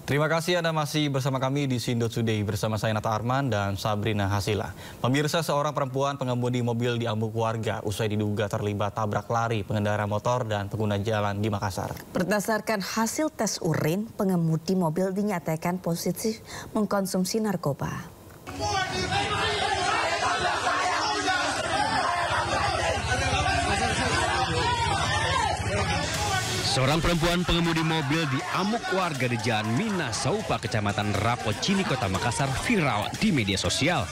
Terima kasih Anda masih bersama kami di Sindo Today bersama saya Nata Arman dan Sabrina Hasila. Pemirsa, seorang perempuan pengemudi mobil diamuk warga usai diduga terlibat tabrak lari pengendara motor dan pengguna jalan di Makassar. Berdasarkan hasil tes urin, pengemudi mobil dinyatakan positif mengkonsumsi narkoba. Seorang perempuan pengemudi mobil diamuk warga di Jalan Mina Saupa, Kecamatan Rapocini, Kota Makassar viral di media sosial.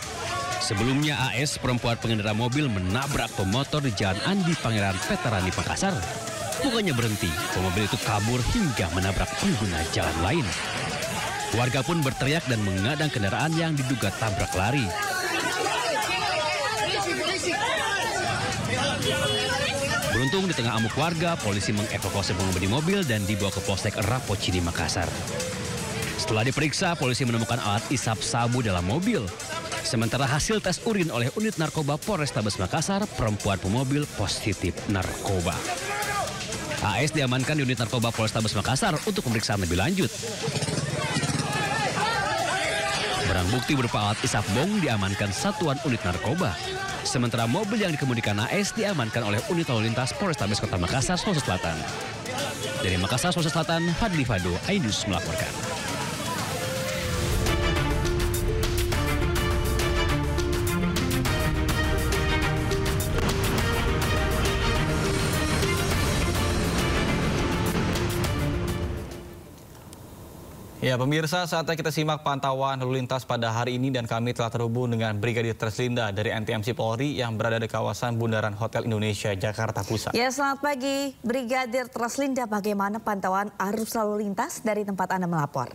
Sebelumnya AS, perempuan pengendara mobil, menabrak pemotor di Jalan Andi Pangeran Veteran di Makassar. Bukannya berhenti, pemobil itu kabur hingga menabrak pengguna jalan lain. Warga pun berteriak dan mengadang kendaraan yang diduga tabrak lari. Beruntung di tengah amuk warga, polisi mengevakuasi pengemudi mobil dan dibawa ke Polsek Rapocini, Makassar. Setelah diperiksa, polisi menemukan alat isap sabu dalam mobil. Sementara hasil tes urin oleh unit narkoba Polrestabes Makassar, perempuan pemobil positif narkoba. AS diamankan di unit narkoba Polrestabes Makassar untuk pemeriksaan lebih lanjut. Barang bukti berupa alat isap bong diamankan satuan unit narkoba. Sementara mobil yang dikemudikan AS diamankan oleh unit lalu lintas Polrestabes Kota Makassar, Sulawesi Selatan. Dari Makassar, Sulawesi Selatan, Fadli Fado, iNews melaporkan. Ya pemirsa, saatnya kita simak pantauan lalu lintas pada hari ini dan kami telah terhubung dengan Brigadir Treslinda dari NTMC Polri yang berada di kawasan Bundaran Hotel Indonesia, Jakarta Pusat. Ya, selamat pagi Brigadir Treslinda, bagaimana pantauan arus lalu lintas dari tempat Anda melapor?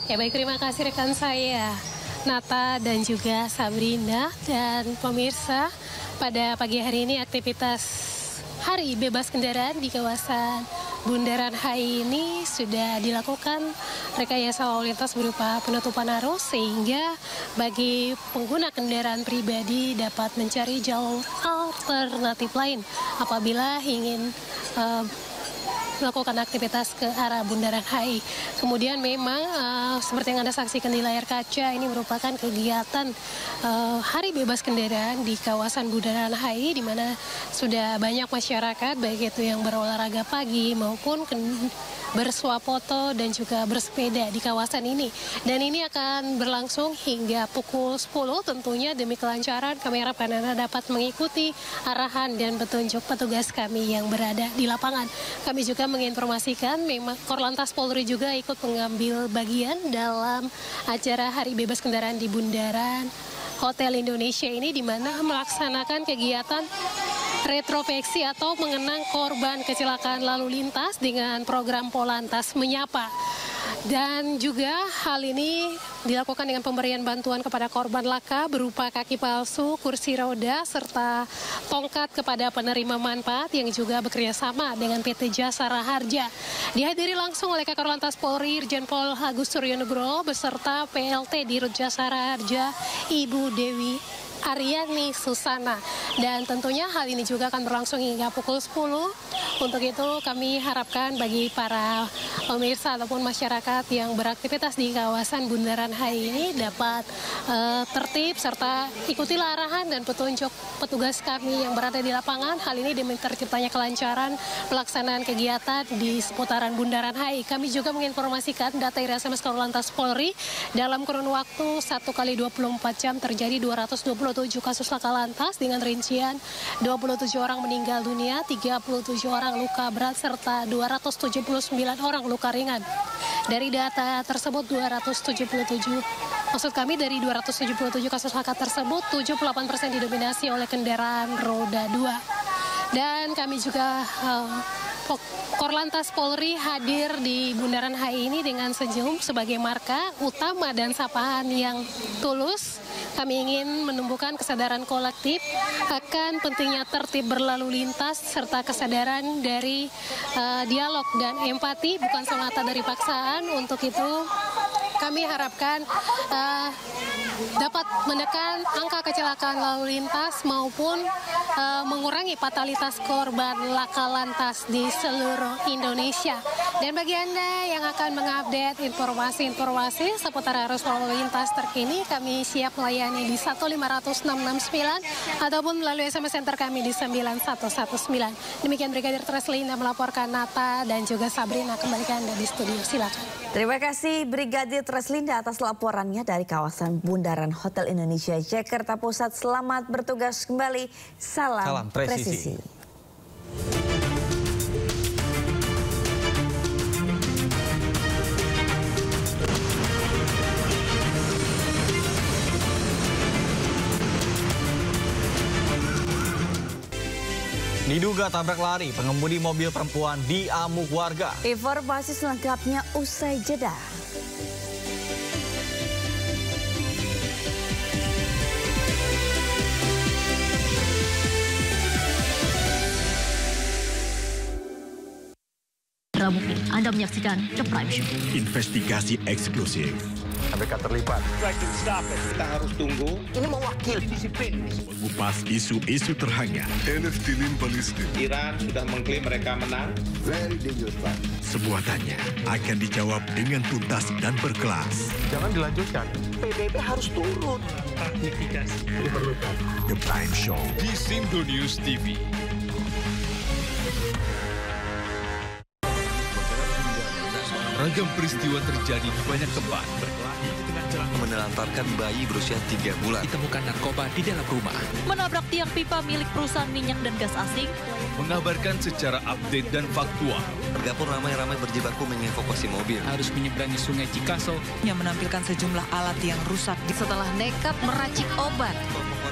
Ya baik, terima kasih rekan saya Nata dan juga Sabrina dan pemirsa. Pada pagi hari ini aktivitas Hari Bebas Kendaraan di kawasan Bundaran HI ini sudah dilakukan rekayasa lalu lintas berupa penutupan arus sehingga bagi pengguna kendaraan pribadi dapat mencari jalur alternatif lain apabila ingin melakukan aktivitas ke arah Bundaran HI. Kemudian memang seperti yang Anda saksikan di layar kaca, ini merupakan kegiatan Hari Bebas Kendaraan di kawasan Bundaran HI, di mana sudah banyak masyarakat baik itu yang berolahraga pagi maupun bersuap foto dan juga bersepeda di kawasan ini. Dan ini akan berlangsung hingga pukul 10 tentunya demi kelancaran. Kami harapkan Anda dapat mengikuti arahan dan petunjuk petugas kami yang berada di lapangan. Kami juga menginformasikan memang Korlantas Polri juga ikut mengambil bagian dalam acara Hari Bebas Kendaraan di Bundaran Hotel Indonesia ini, di mana melaksanakan kegiatan retrospeksi atau mengenang korban kecelakaan lalu lintas dengan program Polantas Menyapa. Dan juga hal ini dilakukan dengan pemberian bantuan kepada korban laka berupa kaki palsu, kursi roda, serta tongkat kepada penerima manfaat yang juga bekerja sama dengan PT Jasara Harja. Dihadiri langsung oleh Kakor Lantas Polri Irjen Pol Agus Suryonegoro beserta PLT Dirut Jasara Harja Ibu Dewi Aryani Susana. Dan tentunya hal ini juga akan berlangsung hingga pukul 10. Untuk itu kami harapkan bagi para pemirsa ataupun masyarakat yang beraktivitas di kawasan Bundaran HI ini dapat tertib serta ikutilah arahan dan petunjuk petugas kami yang berada di lapangan. Hal ini demi terciptanya kelancaran pelaksanaan kegiatan di seputaran Bundaran HI. Kami juga menginformasikan data SMS Korlantas Polri dalam kurun waktu 1 kali 24 jam terjadi 227 kasus laka lantas dengan rincian 27 orang meninggal dunia, 37 orang luka berat, serta 279 orang luka ringan. Dari data tersebut dari 277 kasus laka tersebut, 78% didominasi oleh kendaraan roda 2. Dan kami juga Korlantas Polri hadir di Bundaran HI ini dengan senyum sebagai marka utama dan sapaan yang tulus. Kami ingin menumbuhkan kesadaran kolektif akan pentingnya tertib berlalu lintas serta kesadaran dari dialog dan empati bukan semata dari paksaan. Untuk itu kami harapkan dapat menekan angka kecelakaan lalu lintas maupun mengurangi fatalitas korban laka lantas di seluruh Indonesia. Dan bagi Anda yang akan mengupdate informasi-informasi seputar arus lalu lintas terkini, kami siap melayani di 1500669 ataupun melalui SMS center kami di 9119. Demikian Brigadir Treslinda melaporkan, Nata dan juga Sabrina kembali ke Anda di studio. Silakan. Terima kasih Brigadir Treslinda atas laporannya dari kawasan Bundaran Hotel Indonesia, Jakarta Pusat. Selamat bertugas kembali. Salam presisi. Diduga tabrak lari, pengemudi mobil perempuan diamuk warga. Informasi selengkapnya usai jeda. Rabu, Anda menyaksikan The Prime Show. Investigasi eksklusif. Mereka terlibat. Kita harus tunggu. Ini mewakili disiplin. Mengupas isu-isu terhangat. Neftilin balistik. Iran sudah mengklaim mereka menang. Very dangerous part. Semua tanya akan dijawab dengan tuntas dan berkelas. Jangan dilanjutkan. PBB harus turun. Ratifikasi Diperlukan. The Prime Show di Sindo News TV. Ragam peristiwa terjadi di banyak tempat. Menelantarkan bayi berusia 3 bulan. Ditemukan narkoba di dalam rumah. Menabrak tiang pipa milik perusahaan minyak dan gas asing. Mengabarkan secara update dan faktual. Warga pun ramai-ramai berjibaku mengevakuasi mobil. Harus menyeberangi sungai Cikaso. Yang menampilkan sejumlah alat yang rusak. Setelah nekat meracik obat.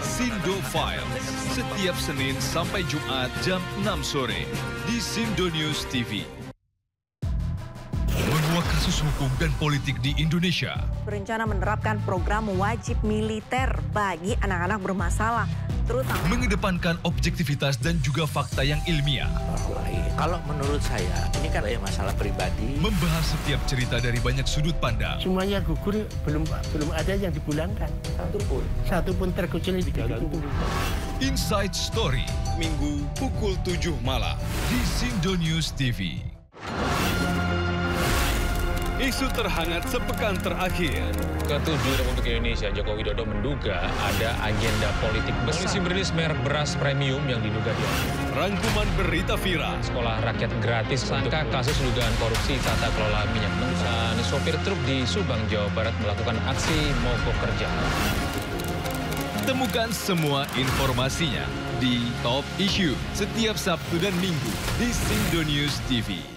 Sindo Files. Setiap Senin sampai Jumat jam 6 sore. Di Sindo News TV. Menguak kasus hukum dan politik di Indonesia. Berencana menerapkan program wajib militer bagi anak-anak bermasalah, terutama Mengedepankan objektivitas dan juga fakta yang ilmiah. Kalau menurut saya, ini kan masalah pribadi. Membahas setiap cerita dari banyak sudut pandang. Semuanya gugur, belum ada yang dipulangkan. Satu pun terkecuali diganggu. Inside Story, Minggu pukul 7 malam di Sindo News TV. Isu terhangat sepekan terakhir. Ke-7 Republik Indonesia, Joko Widodo menduga ada agenda politik besar. Polisi merilis merek beras premium yang diduga diambil. Rangkuman berita viral. Sekolah rakyat gratis sangka kasus dugaan korupsi tata kelola minyak mentah. Sopir truk di Subang, Jawa Barat melakukan aksi mogok kerja. Temukan semua informasinya di Top Issue setiap Sabtu dan Minggu di Sindo News TV.